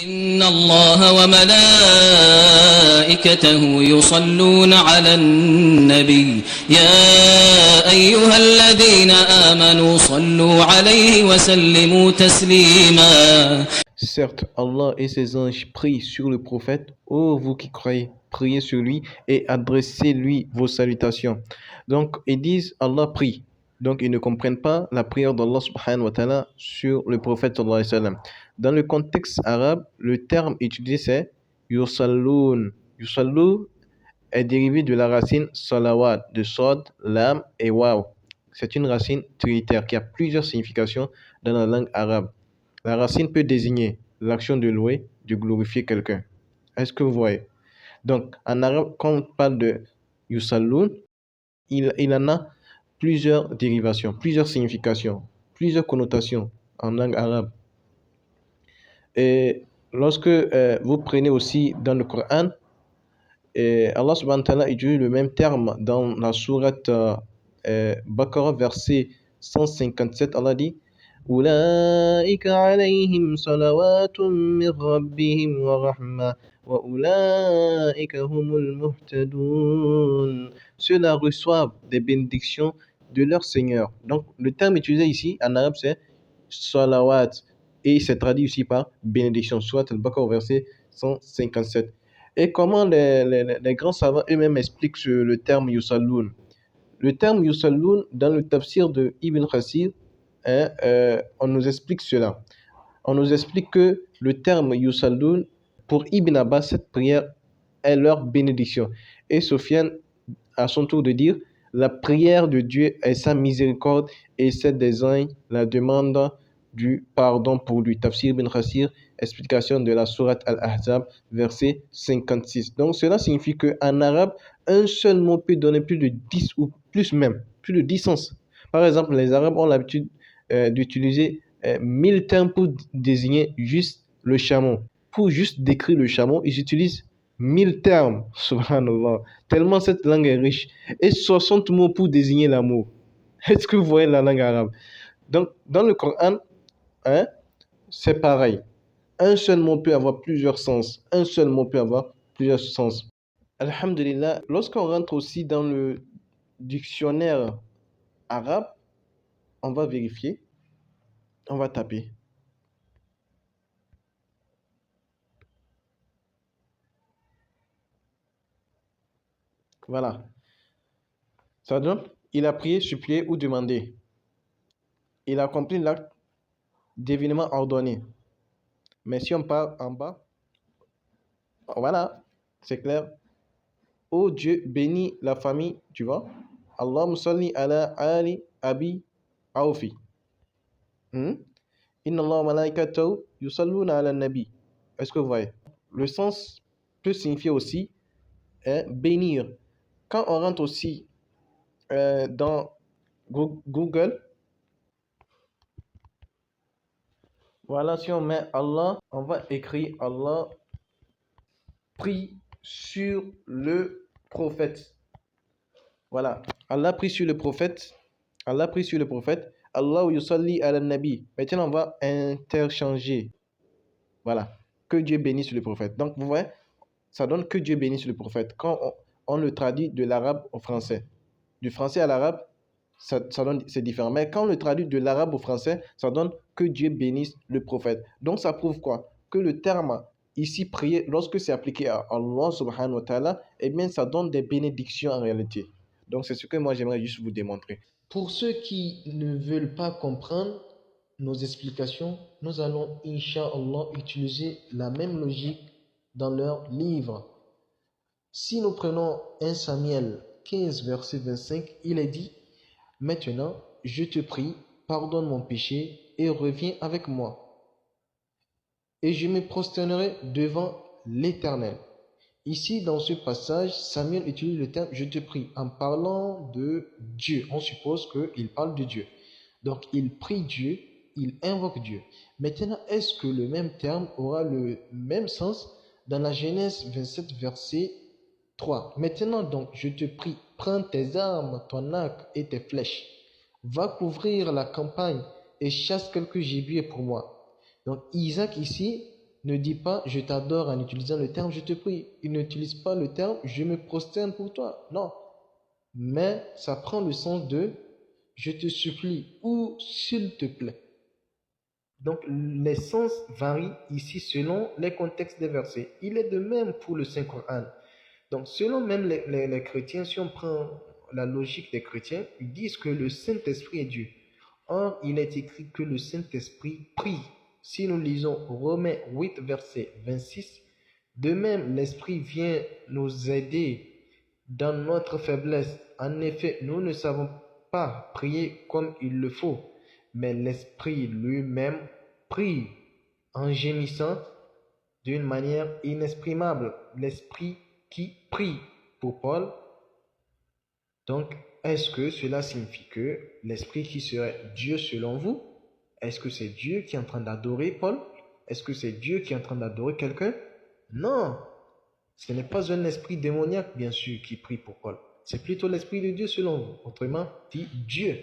إن الله وملائكته يصلون على النبي يا أيها الذين آمنوا صلوا عليه وسلموا تسليما. Certes, Allah et ses anges prient sur le prophète. Ô vous qui croyez, priez sur lui et adressez-lui vos salutations. Donc, ils disent Allah prie. Donc, ils ne comprennent pas la prière d'Allah subhanahu wa ta'ala sur le prophète sallallahu alayhi wa sallam. Dans le contexte arabe, le terme utilisé c'est yusalloun. Yusallu est dérivé de la racine salawat, de sod, lam et waw. C'est une racine trinitaire qui a plusieurs significations dans la langue arabe. La racine peut désigner l'action de louer, de glorifier quelqu'un. Est-ce que vous voyez? Donc, en arabe, quand on parle de yusalloun, il en a plusieurs dérivations, plusieurs significations, plusieurs connotations en langue arabe. Et lorsque vous prenez aussi dans le Coran, Allah subhanahu wa ta'ala utilise le même terme dans la sourate Baqarah, verset 157. Allah dit أولئك عليهم صلوات من ربهم ورحمة وأولئك هم المهتدون. Ceux-là reçoivent des bénédictions de leur Seigneur. Donc, le terme utilisé ici en arabe, c'est salawat. Et c'est traduit ici par bénédiction. Soit Al-Baqarah, verset 157. Et comment les grands savants eux-mêmes expliquent le terme yusalloun? Le terme yusalloun, dans le tafsir de Ibn Khasir, on nous explique cela. On nous explique que le terme yusalloun, pour Ibn Abbas, cette prière est leur bénédiction. Et Sofiane, à son tour de dire, la prière de Dieu est sa miséricorde et celle des anges, la demande du pardon pour lui. Tafsir Ibn Khasir, explication de la sourate Al-Ahzab, verset 56. Donc cela signifie qu'en arabe, un seul mot peut donner plus de 10 ou plus même, plus de 10 sens. Par exemple, les Arabes ont l'habitude d'utiliser 1000 termes pour désigner juste le chameau. Pour juste décrire le chameau, ils utilisent 1000 termes, subhanallah. Tellement cette langue est riche. Et 60 mots pour désigner l'amour. Est-ce que vous voyez la langue arabe? Donc, dans le Coran, c'est pareil. Un seul mot peut avoir plusieurs sens. Un seul mot peut avoir plusieurs sens. Alhamdulillah, lorsqu'on rentre aussi dans le dictionnaire arabe, on va vérifier. On va taper. Voilà. Ça donne, il a prié, supplié ou demandé. Il a accompli l'acte divinement ordonné. Mais si on part en bas, voilà, c'est clair. Oh Dieu, bénis la famille, tu vois. Allahumma salli ala ali abi awfi. Inna Allah wa malaikatahu yusalluna ala nabi. Est-ce que vous voyez? Le sens peut signifier aussi bénir. Quand on rentre aussi dans Google, voilà, si on met Allah, on va écrire Allah prie sur le prophète. Voilà, Allah prie sur le prophète. Allah prie sur le prophète. Allah yusalli ala nabi. Maintenant, on va interchanger. Voilà, que Dieu bénisse le prophète. Donc, vous voyez, ça donne que Dieu bénisse le prophète. Quand on le traduit de l'arabe au français, du français à l'arabe, ça donne, c'est différent. Mais quand on le traduit de l'arabe au français, ça donne que Dieu bénisse le prophète. Donc, ça prouve quoi? Que le terme ici prier, lorsque c'est appliqué à Allah subhanahu wa ta'ala, eh bien, ça donne des bénédictions en réalité. Donc, c'est ce que moi, j'aimerais juste vous démontrer. Pour ceux qui ne veulent pas comprendre nos explications, nous allons, Inch'Allah, utiliser la même logique dans leur livre. Si nous prenons 1 Samuel 15, verset 25, il est dit: maintenant, je te prie, pardonne mon péché et reviens avec moi. Et je me prosternerai devant l'Éternel. Ici, dans ce passage, Samuel utilise le terme « je te prie » en parlant de Dieu. On suppose qu'il parle de Dieu. Donc, il prie Dieu, il invoque Dieu. Maintenant, est-ce que le même terme aura le même sens dans la Genèse 27, verset 3? Maintenant donc, je te prie, prends tes armes, ton arc et tes flèches. Va couvrir la campagne et chasse quelques gibiers pour moi. Donc, Isaac ici ne dit pas je t'adore en utilisant le terme je te prie. Il n'utilise pas le terme je me prosterne pour toi. Non. Mais ça prend le sens de je te supplie ou s'il te plaît. Donc les sens varient ici selon les contextes des versets. Il est de même pour le Saint-Coran. Donc selon même les chrétiens, si on prend la logique des chrétiens, ils disent que le Saint-Esprit est Dieu. Or, il est écrit que le Saint-Esprit prie. Si nous lisons Romains 8, verset 26, de même l'Esprit vient nous aider dans notre faiblesse. En effet, nous ne savons pas prier comme il le faut, mais l'Esprit lui-même prie en gémissant d'une manière inexprimable. L'Esprit qui prie pour Paul. Donc, est-ce que cela signifie que l'Esprit qui serait Dieu selon vous, est-ce que c'est Dieu qui est en train d'adorer Paul? Est-ce que c'est Dieu qui est en train d'adorer quelqu'un? Non, ce n'est pas un esprit démoniaque, bien sûr, qui prie pour Paul. C'est plutôt l'Esprit de Dieu selon vous. Autrement dit, Dieu.